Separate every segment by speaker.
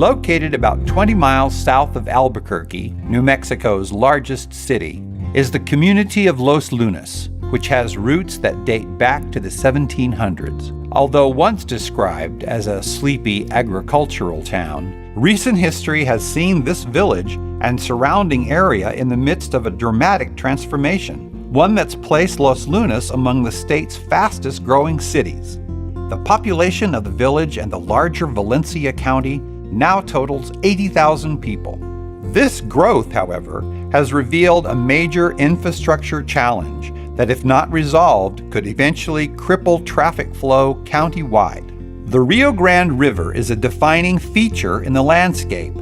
Speaker 1: Located about 20 miles south of Albuquerque, New Mexico's largest city, is the community of Los Lunas, which has roots that date back to the 1700s. Although once described as a sleepy agricultural town, recent history has seen this village and surrounding area in the midst of a dramatic transformation, one that's placed Los Lunas among the state's fastest growing cities. The population of the village and the larger Valencia County now totals 80,000 people. This growth, however, has revealed a major infrastructure challenge that, if not resolved, could eventually cripple traffic flow countywide. The Rio Grande River is a defining feature in the landscape,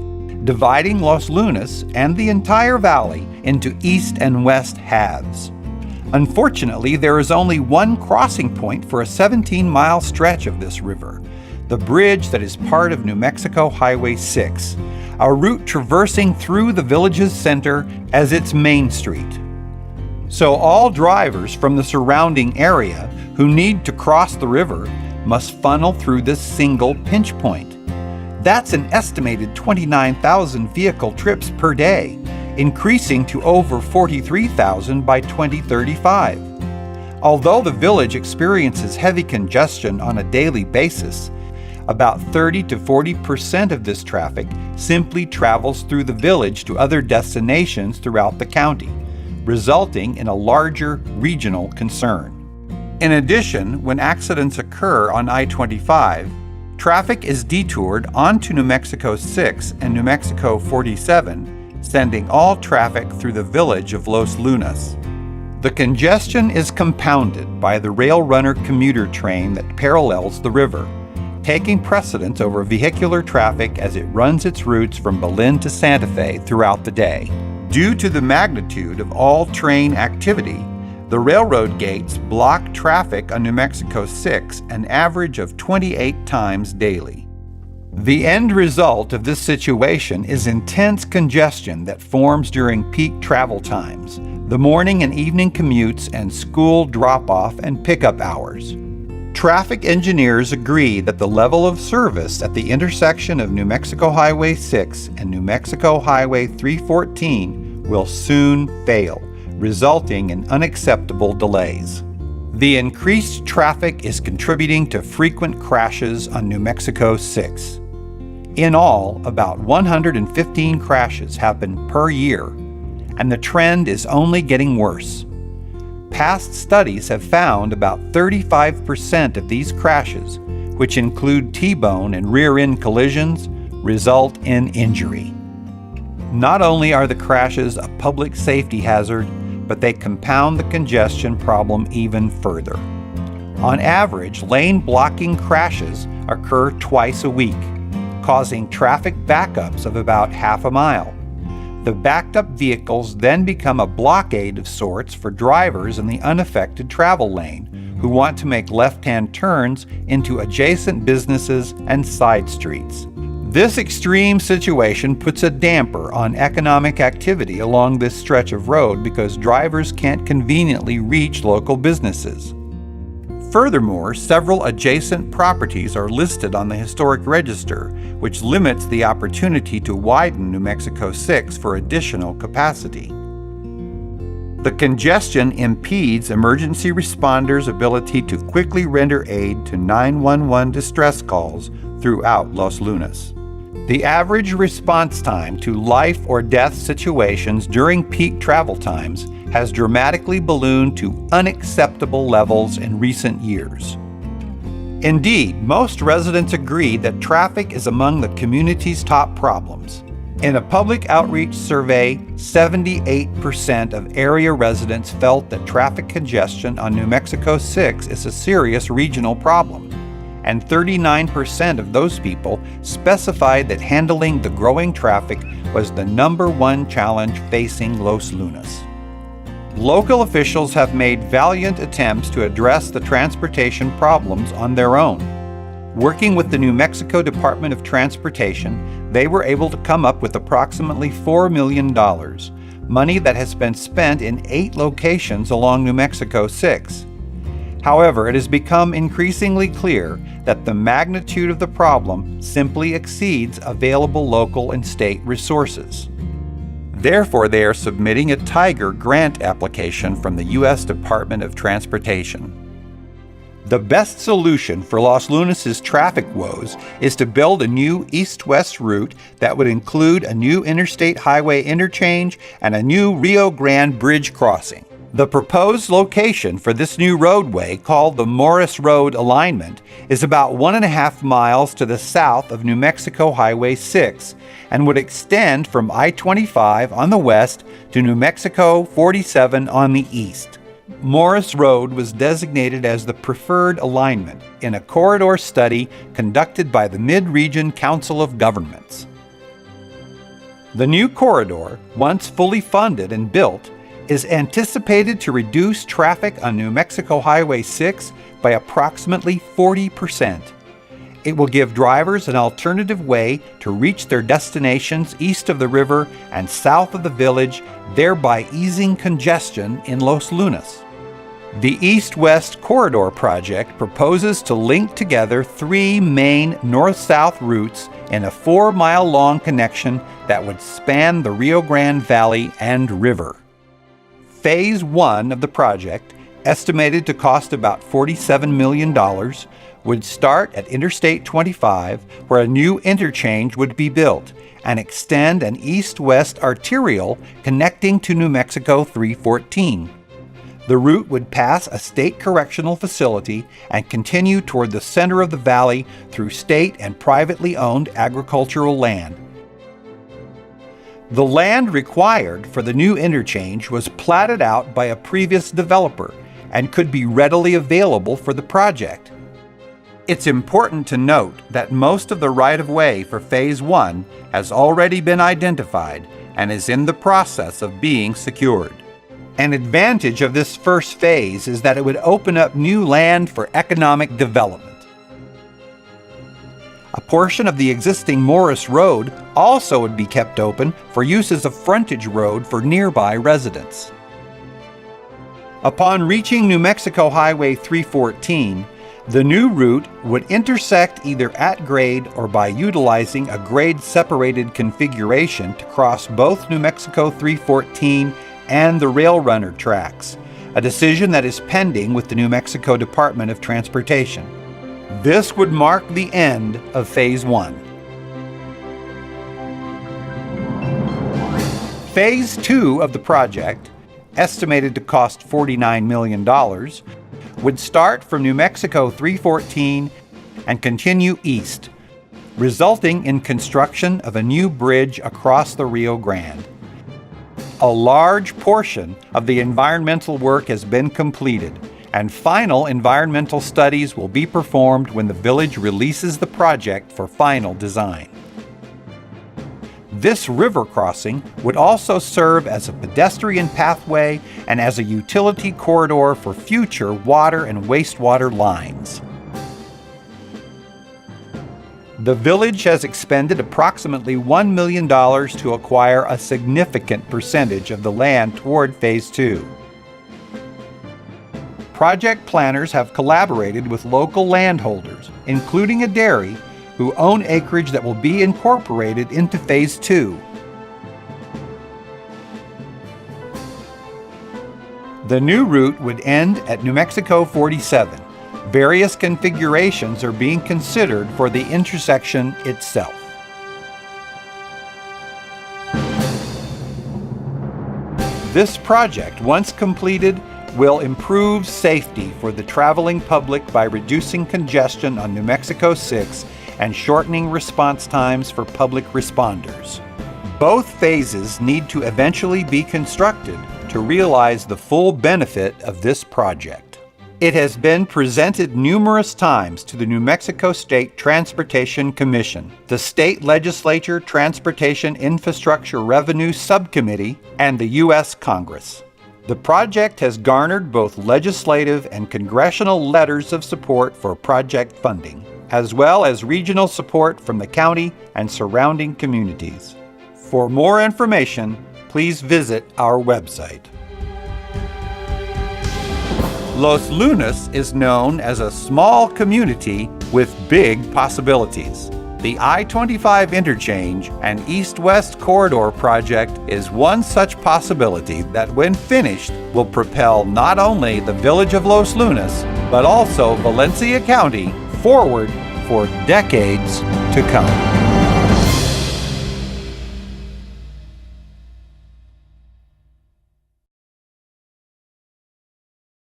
Speaker 1: dividing Los Lunas and the entire valley into east and west halves. Unfortunately, there is only one crossing point for a 17-mile stretch of this river, the bridge that is part of New Mexico Highway 6, a route traversing through the village's center as its main street. So all drivers from the surrounding area who need to cross the river must funnel through this single pinch point. That's an estimated 29,000 vehicle trips per day, increasing to over 43,000 by 2035. Although the village experiences heavy congestion on a daily basis, about 30 to 40% of this traffic simply travels through the village to other destinations throughout the county, resulting in a larger regional concern. In addition, when accidents occur on I-25, traffic is detoured onto New Mexico 6 and New Mexico 47, sending all traffic through the village of Los Lunas. The congestion is compounded by the rail runner commuter train that parallels the river, taking precedence over vehicular traffic as it runs its routes from Belen to Santa Fe throughout the day. Due to the magnitude of all train activity, the railroad gates block traffic on New Mexico 6 an average of 28 times daily. The end result of this situation is intense congestion that forms during peak travel times, the morning and evening commutes, and school drop-off and pickup hours. Traffic engineers agree that the level of service at the intersection of New Mexico Highway 6 and New Mexico Highway 314 will soon fail, resulting in unacceptable delays. The increased traffic is contributing to frequent crashes on New Mexico 6. In all, about 115 crashes happen per year, and the trend is only getting worse. Past studies have found about 35% of these crashes, which include T-bone and rear-end collisions, result in injury. Not only are the crashes a public safety hazard, but they compound the congestion problem even further. On average, lane-blocking crashes occur twice a week, causing traffic backups of about half a mile. The backed-up vehicles then become a blockade of sorts for drivers in the unaffected travel lane who want to make left-hand turns into adjacent businesses and side streets. This extreme situation puts a damper on economic activity along this stretch of road because drivers can't conveniently reach local businesses. Furthermore, several adjacent properties are listed on the historic register, which limits the opportunity to widen New Mexico 6 for additional capacity. The congestion impedes emergency responders' ability to quickly render aid to 911 distress calls throughout Los Lunas. The average response time to life or death situations during peak travel times has dramatically ballooned to unacceptable levels in recent years. Indeed, most residents agree that traffic is among the community's top problems. In a public outreach survey, 78% of area residents felt that traffic congestion on New Mexico 6 is a serious regional problem, and 39% of those people specified that handling the growing traffic was the #1 challenge facing Los Lunas. Local officials have made valiant attempts to address the transportation problems on their own. Working with the New Mexico Department of Transportation, they were able to come up with approximately $4 million, money that has been spent in 8 locations along New Mexico 6. However, it has become increasingly clear that the magnitude of the problem simply exceeds available local and state resources. Therefore, they are submitting a Tiger grant application from the U.S. Department of Transportation. The best solution for Los Lunas' traffic woes is to build a new east-west route that would include a new interstate highway interchange and a new Rio Grande bridge crossing. The proposed location for this new roadway, called the Morris Road Alignment, is about 1.5 miles to the south of New Mexico Highway 6 and would extend from I-25 on the west to New Mexico 47 on the east. Morris Road was designated as the preferred alignment in a corridor study conducted by the Mid-Region Council of Governments. The new corridor, once fully funded and built, is anticipated to reduce traffic on New Mexico Highway 6 by approximately 40%. It will give drivers an alternative way to reach their destinations east of the river and south of the village, thereby easing congestion in Los Lunas. The East-West Corridor project proposes to link together 3 main north-south routes in a 4-mile-long connection that would span the Rio Grande Valley and river. Phase 1 of the project, estimated to cost about $47 million, would start at Interstate 25, where a new interchange would be built, and extend an east-west arterial connecting to New Mexico 314. The route would pass a state correctional facility and continue toward the center of the valley through state and privately owned agricultural land. The land required for the new interchange was platted out by a previous developer and could be readily available for the project. It's important to note that most of the right-of-way for Phase 1 has already been identified and is in the process of being secured. An advantage of this first phase is that it would open up new land for economic development. A portion of the existing Morris Road also would be kept open for use as a frontage road for nearby residents. Upon reaching New Mexico Highway 314, the new route would intersect either at grade or by utilizing a grade-separated configuration to cross both New Mexico 314 and the Rail Runner tracks, a decision that is pending with the New Mexico Department of Transportation. This would mark the end of Phase 1. Phase 2 of the project, estimated to cost $49 million, would start from New Mexico 314 and continue east, resulting in construction of a new bridge across the Rio Grande. A large portion of the environmental work has been completed, and final environmental studies will be performed when the village releases the project for final design. This river crossing would also serve as a pedestrian pathway and as a utility corridor for future water and wastewater lines. The village has expended approximately $1 million to acquire a significant percentage of the land toward Phase 2. Project planners have collaborated with local landholders, including a dairy, who own acreage that will be incorporated into Phase 2. The new route would end at New Mexico 47. Various configurations are being considered for the intersection itself. This project, once completed, will improve safety for the traveling public by reducing congestion on New Mexico 6 and shortening response times for public responders. Both phases need to eventually be constructed to realize the full benefit of this project. It has been presented numerous times to the New Mexico State Transportation Commission, the State Legislature Transportation Infrastructure Revenue Subcommittee, and the U.S. Congress. The project has garnered both legislative and congressional letters of support for project funding, as well as regional support from the county and surrounding communities. For more information, please visit our website. Los Lunas is known as a small community with big possibilities. The I-25 Interchange and East-West Corridor project is one such possibility that, when finished, will propel not only the village of Los Lunas, but also Valencia County forward for decades to come.